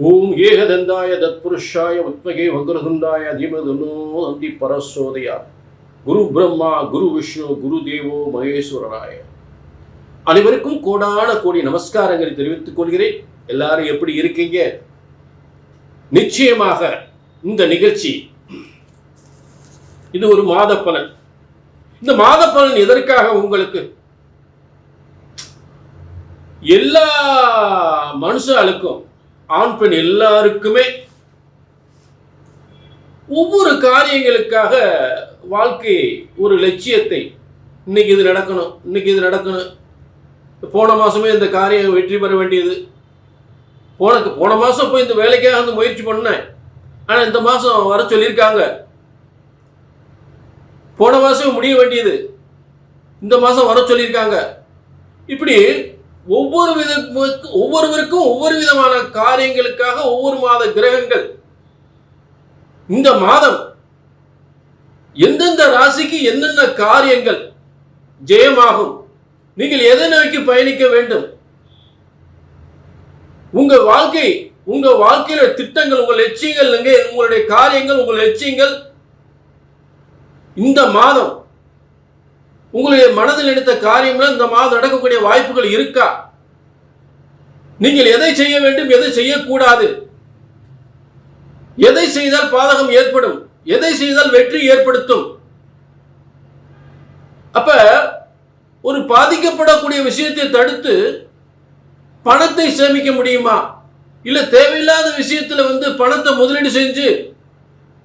ஓம் ஏகதந்தாய தத்புருஷாய வித்மகே வக்ரதுண்டாய தீமதுனோ நந்தி பரசோதயா. குரு பிரம்மா குரு விஷ்ணு குரு தேவோ மகேஸ்வரராய. அனைவருக்கும் கோடான கோடி நமஸ்காரங்களை தெரிவித்துக் கொள்கிறேன். எல்லாரும் எப்படி இருக்கீங்க? நிச்சயமாக இந்த நிகழ்ச்சி இது ஒரு மாத பலன். இந்த மாத பலன் எதற்காக உங்களுக்கு? எல்லா மனுஷாளுக்கும், ஆண் பெண் எல்லாருக்குமே ஒவ்வொரு காரியங்களுக்காக வாழ்க்கை ஒரு லட்சியத்தை, இன்னைக்கு இது நடக்கணும், இன்னைக்கு இது நடக்கணும். போன மாசமே இந்த காரியம் வெற்றி பெற வேண்டியது, போன மாசம் போய் இந்த வேலைக்காக வந்து முயற்சி பண்ணேன், ஆனால் இந்த மாசம் வர சொல்லியிருக்காங்க. போன மாசம் முடிய வேண்டியது இந்த மாசம் வர சொல்லியிருக்காங்க. இப்படி ஒவ்வொருவருக்கும் ஒவ்வொரு விதமான காரியங்களுக்காக ஒவ்வொரு மாத கிரகங்கள் இந்த மாதம் எந்தெந்த ராசிக்கு என்னென்ன காரியங்கள் ஜெயமாகும், நீங்கள் எதை நோக்கி பயணிக்க வேண்டும், உங்க வாழ்க்கையில திட்டங்கள், உங்கள் லட்சியங்கள், உங்களுடைய காரியங்கள், உங்கள் லட்சியங்கள் இந்த மாதம் உங்களுடைய மனதில் நினைத்த காரியம்லாம் இந்த மாதம் நடக்கக்கூடிய வாய்ப்புகள் இருக்கா? நீங்கள் எதை செய்ய வேண்டும், எதை செய்யக்கூடாது, எதை செய்தால் பாதகம் ஏற்படும், எதை செய்தால் வெற்றி ஏற்படுத்தும்? அப்ப ஒரு பாதிக்கப்படக்கூடிய விஷயத்தை தடுத்து பணத்தை சேமிக்க முடியுமா? இல்ல தேவையில்லாத விஷயத்துல பணத்தை முதலீடு செஞ்சு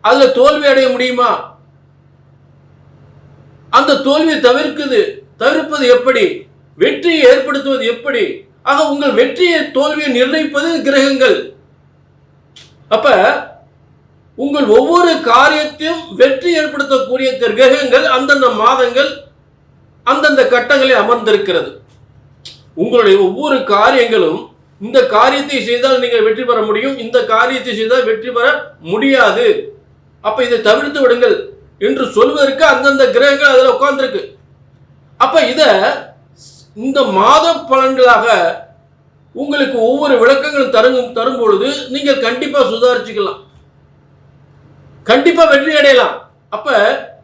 அதுல தோல்வி அடைய முடியுமா? அந்த தோல்வியை தவிர்ப்பது எப்படி? வெற்றியை ஏற்படுத்துவது எப்படி? ஆக உங்கள் வெற்றியை தோல்வியை நிர்ணயிப்பது கிரகங்கள். அப்ப உங்கள் ஒவ்வொரு காரியத்தையும் வெற்றி ஏற்படுத்தக்கூடிய கிரகங்கள் அந்தந்த மாதங்கள் அந்தந்த கட்டங்களில் அமர்ந்திருக்கிறது. உங்களுடைய ஒவ்வொரு காரியங்களும், இந்த காரியத்தை செய்தால் நீங்கள் வெற்றி பெற முடியும், இந்த காரியத்தை செய்தால் வெற்றி பெற முடியாது, அப்ப இதை தவிர்த்து விடுங்கள் என்று சொல்வதற்கு அந்தந்த கிரகங்கள் அதில் உட்கார்ந்துருக்கு. அப்ப இந்த மாத பலன்களாக உங்களுக்கு ஒவ்வொரு விளக்கங்களும் தரும் பொழுது நீங்கள் கண்டிப்பா சுதாரிச்சுக்கலாம், கண்டிப்பா வெற்றி அடையலாம். அப்ப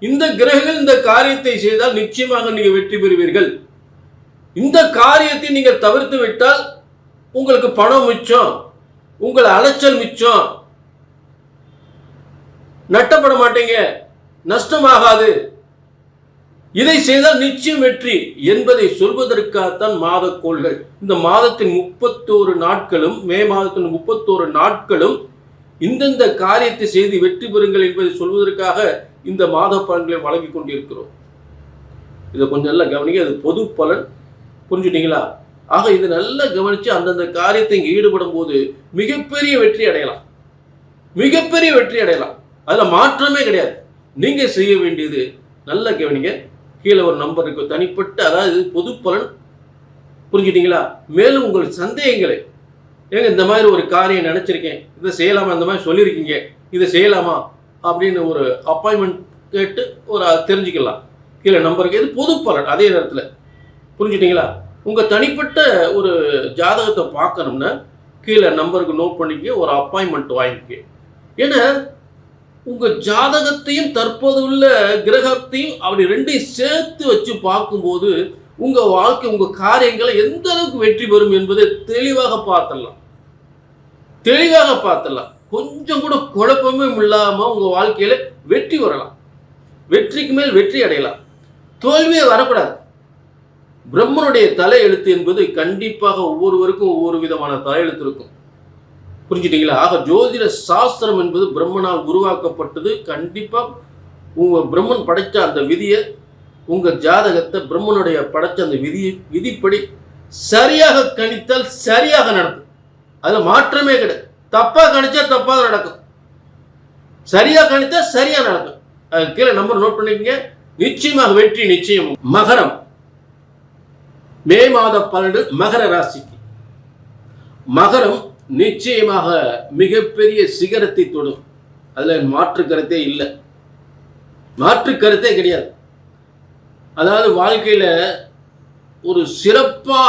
இந்த கிரகங்கள் இந்த காரியத்தை செய்தால் நிச்சயமாக நீங்கள் வெற்றி பெறுவீர்கள். இந்த காரியத்தை நீங்கள் தவிர்த்து விட்டால் உங்களுக்கு பணம் மிச்சம், உங்கள் அலைச்சல் மிச்சம், நட்டப்பட மாட்டீங்க, நஷ்டமாகாது. இதை செய்தால் நிச்சயம் வெற்றி என்பதை சொல்வதற்காகத்தான் மாதக்கோள்கள். இந்த மாதத்தின் 31 நாட்களும், மே மாதத்தின் 31 நாட்களும் இந்தந்த காரியத்தை செய்து வெற்றி பெறுங்கள் என்பதை சொல்வதற்காக இந்த மாத பலன்களை வழங்கி கொண்டிருக்கிறோம். இதை கொஞ்சம் நல்லா கவனிங்க, அது பொது பலன், புரிஞ்சுட்டீங்களா? ஆக இதை நல்லா கவனிச்சு அந்தந்த காரியத்தை ஈடுபடும் போது மிகப்பெரிய வெற்றி அடையலாம், மிகப்பெரிய வெற்றி அடையலாம். அதுல மாற்றமே கிடையாது. நீங்க செய்ய வேண்டியது நல்ல கவனிங்க, கீழே ஒரு நம்பர் இருக்கு, தனிப்பட்ட, அதாவது பொது பலன், புரிஞ்சுட்டீங்களா? மேலும் உங்கள் சந்தேகங்களை, ஏங்க இந்த மாதிரி ஒரு காரியம் நினைச்சிருக்கேன், இதை செய்யலாமா, இந்த மாதிரி சொல்லியிருக்கீங்க, இதை செய்யலாமா அப்படின்னு ஒரு அப்பாயின்மெண்ட் கேட்டு ஒரு தெரிஞ்சுக்கலாம். கீழே நம்பருக்கு, இது பொது பலன். அதே நேரத்தில் புரிஞ்சுட்டீங்களா? உங்க தனிப்பட்ட ஒரு ஜாதகத்தை பார்க்கணும்னா கீழே நம்பருக்கு நோட் பண்ணிக்க, ஒரு அப்பாயின்மெண்ட் வாங்கிக்க. ஏன்னா உங்க ஜாதகத்தையும் தற்போதுள்ள கிரகத்தையும் அப்படி ரெண்டையும் சேர்த்து வச்சு பார்க்கும்போது உங்க வாழ்க்கை, உங்க காரியங்களை எந்த அளவுக்கு வெற்றி பெறும் என்பதை தெளிவாக பார்த்துடலாம். கொஞ்சம் கூட குழப்பமே இல்லாம உங்க வாழ்க்கையில வெற்றி வரலாம், வெற்றிக்கு மேல் வெற்றி அடையலாம், தோல்வியே வரக்கூடாது. பிரம்மனுடைய தலையெழுத்து என்பது கண்டிப்பாக ஒவ்வொருவருக்கும் ஒவ்வொரு விதமான தலையெழுத்து இருக்கும், புரிஞ்சுட்டீங்களா? ஆக ஜோதிட சாஸ்திரம் என்பது பிரம்மனால் உருவாக்கப்பட்டது. கண்டிப்பா உங்க பிரம்மன் படைச்ச அந்த விதியை, உங்க ஜாதகத்தை பிரம்மனுடைய படைச்ச அந்த விதிப்படி சரியாக கணித்தால் சரியாக நடக்கும். அதுல மாற்றமே கிடையாது. தப்பா கணிச்சா தப்பா நடக்கும், சரியா கணித்தா சரியா நடக்கும். கீழே நம்பர் நோட் பண்ணிக்கங்க, நிச்சயமாக வெற்றி நிச்சயம். மகரம், மே மாத பலன் மகர ராசிக்கு. மகரம் நிச்சயமாக மிகப்பெரிய சிகரத்தை தொடும், அதுல மாற்று கருத்தே இல்லை, மாற்று கருத்தே கிடையாது. அதாவது வாழ்க்கையில ஒரு சிறப்பா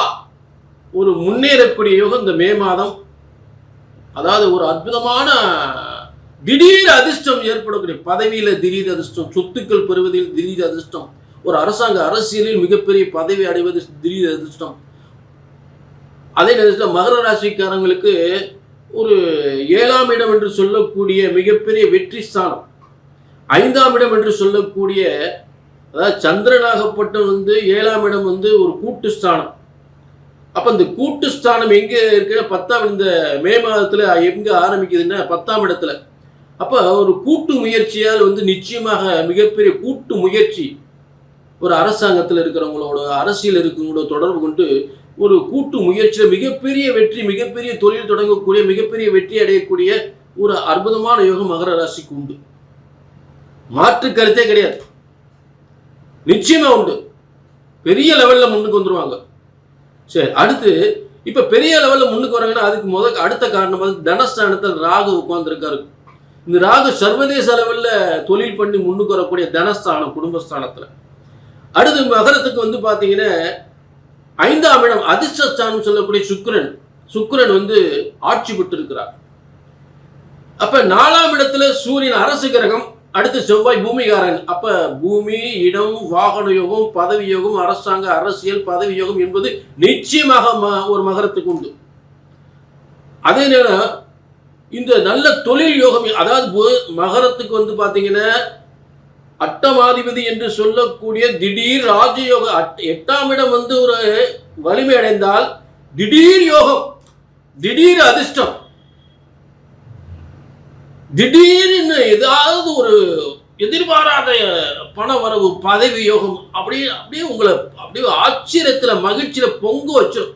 ஒரு முன்னேறக்கூடிய யோகம் இந்த மே மாதம் அதாவது ஒரு அற்புதமான திடீர் அதிர்ஷ்டம் ஏற்படக்கூடிய பதவியில திடீர் அதிர்ஷ்டம், சொத்துக்கள் பெறுவதில் திடீர் அதிர்ஷ்டம், ஒரு அரசாங்க அரசியலில் மிகப்பெரிய பதவி அடைவது திடீர் அதிர்ஷ்டம். அதே நேரத்தில் மகர ராசிக்காரங்களுக்கு ஒரு 7ஆம் இடம் என்று சொல்லக்கூடிய மிகப்பெரிய வெற்றி ஸ்தானம், 5ஆம் இடம் என்று சொல்லக்கூடிய, அதாவது சந்திரனாகப்பட்ட 7ஆம் இடம் ஒரு கூட்டு ஸ்தானம். அப்ப இந்த கூட்டு ஸ்தானம் எங்க இருக்குன்னா 10ஆம், இந்த மே மாதத்துல எங்க ஆரம்பிக்குதுன்னா 10ஆம் இடத்துல. அப்ப ஒரு கூட்டு முயற்சியால் நிச்சயமாக மிகப்பெரிய கூட்டு முயற்சி, ஒரு அரசாங்கத்தில் இருக்கிறவங்களோட, அரசியல் இருக்கிறவங்களோட தொடர்பு கொண்டு ஒரு கூட்டு முயற்சியில் மிகப்பெரிய வெற்றி, மிகப்பெரிய தொழில் தொடங்கக்கூடிய, மிகப்பெரிய வெற்றி அடையக்கூடிய ஒரு அற்புதமான யோகம் மகர ராசிக்கு உண்டு. மாற்று கருத்தே கிடையாது, நிச்சயமா உண்டு. பெரிய லெவல்ல முன்னுக்கு வந்துருவாங்க. சரி, அடுத்து இப்ப பெரிய லெவல்ல முன்னுக்கு வராங்கன்னா அதுக்கு அடுத்த காரணம் தனஸ்தானத்தில் ராகு உட்கார்ந்துருக்காரு. இந்த ராகு சர்வதேச அளவில் தொழில் பண்ணி முன்னுக்கு வரக்கூடிய தனஸ்தானம், குடும்பஸ்தானத்துல. அடுத்து மகரத்துக்கு பாத்தீங்கன்னா 5ஆம் இடம் அதிர்ஷ்டஸ்தானம் சொல்லக்கூடிய சுக்கிரன் ஆட்சி பெற்று இருக்கிறார். அப்ப 4ஆம் இடத்துல சூரியன் அரசு கிரகம், அடுத்து செவ்வாய் பூமிகாரன். அப்ப பூமி, இடம், வாகன யோகம், பதவி யோகம், அரசாங்க அரசியல் பதவி யோகம் என்பது நிச்சயமாக ஒரு மகரத்துக்கு உண்டு. அதே நேரம் இந்த நல்ல தொழில் யோகம், அதாவது மகரத்துக்கு பாத்தீங்கன்னா அட்டமாதிபதி என்று சொல்லக்கூடிய திடீர் ராஜயோக, 8ஆம் இடம் ஒரு வலிமை அடைந்தால் திடீர் யோகம், திடீர் அதிர்ஷ்டம், திடீர்னு ஏதாவது ஒரு எதிர்பாராத பண வரவு, பதவி யோகம், அப்படியே உங்களை அப்படியே ஆச்சரியத்துல மகிழ்ச்சியில பொங்க வச்சிடும்,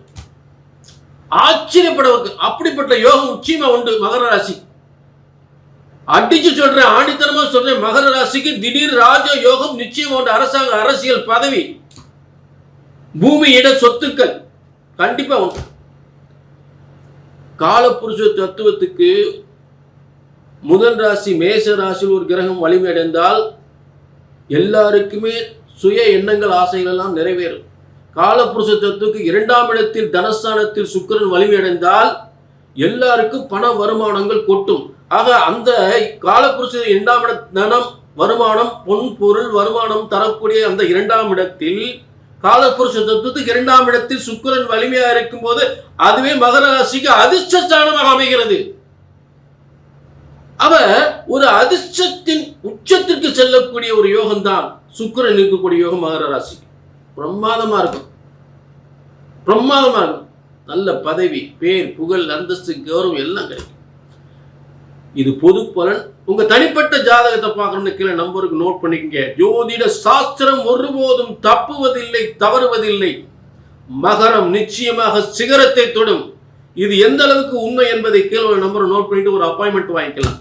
ஆச்சரியப்பட வைக்கும். அப்படிப்பட்ட யோகம் நிச்சயமா உண்டு மகர ராசி. அடிச்சு சொல்றேன், ஆணித்தனமா சொல்றேன், மகர ராசிக்கு திடீர் ராஜ யோகம் நிச்சயம் உண்டு. அரசாங்க அரசியல் பதவி, பூமி, இட, சொத்துக்கள் கண்டிப்பா உண்டு. காலப்புருஷ தத்துவத்துக்கு முதல் ராசி மேச ராசியில் ஒரு கிரகம் வலிமை அடைந்தால் எல்லாருக்குமே சுய எண்ணங்கள், ஆசைகள் எல்லாம் நிறைவேறும். காலப்புருஷ தத்துவத்துக்கு 2ஆம் இடத்தில் தனஸ்தானத்தில் சுக்கிரன் வலிமை அடைந்தால் எல்லாருக்கும் பண வருமானங்கள் கொட்டும். ஆக அந்த காலப்புருஷ 2ஆம் இட தனம், வருமானம், பொன் பொருள் வருமானம் தரக்கூடிய அந்த 2ஆம் இடத்தில் காலப்புருஷ தத்துவத்துக்கு 2ஆம் இடத்தில் சுக்கிரன் வலிமையா இருக்கும் போது அதுவே மகர ராசிக்கு அதிர்ஷ்டஸ்தானமாக அமைகிறது. அவ ஒரு அதிர்ஷ்டத்தின் உச்சத்திற்கு செல்லக்கூடிய ஒரு யோகம் தான் சுக்கிரன் இருக்கக்கூடிய யோகம் மகர ராசிக்கு. பிரமாதமா இருக்கும், பிரமாதமா இருக்கும். நல்ல பதவி, பேர், புகழ், அந்தஸ்து, கௌரவம் எல்லாம் கிடைக்கும். இது பொது பலன். உங்க தனிப்பட்ட ஜாதகத்தை பார்க்கணும்னு கீழே நம்பருக்கு நோட் பண்ணிக்கங்க. ஜோதிட சாஸ்திரம் ஒருபோதும் தப்புவதில்லை, தவறுவதில்லை. மகரம் நிச்சயமாக சிகரத்தை தொடும். இது எந்த அளவுக்கு உண்மை என்பதை கீழே நம்பரை நோட் பண்ணிட்டு ஒரு அப்பாயின்மெண்ட் வாங்கிக்கலாம்.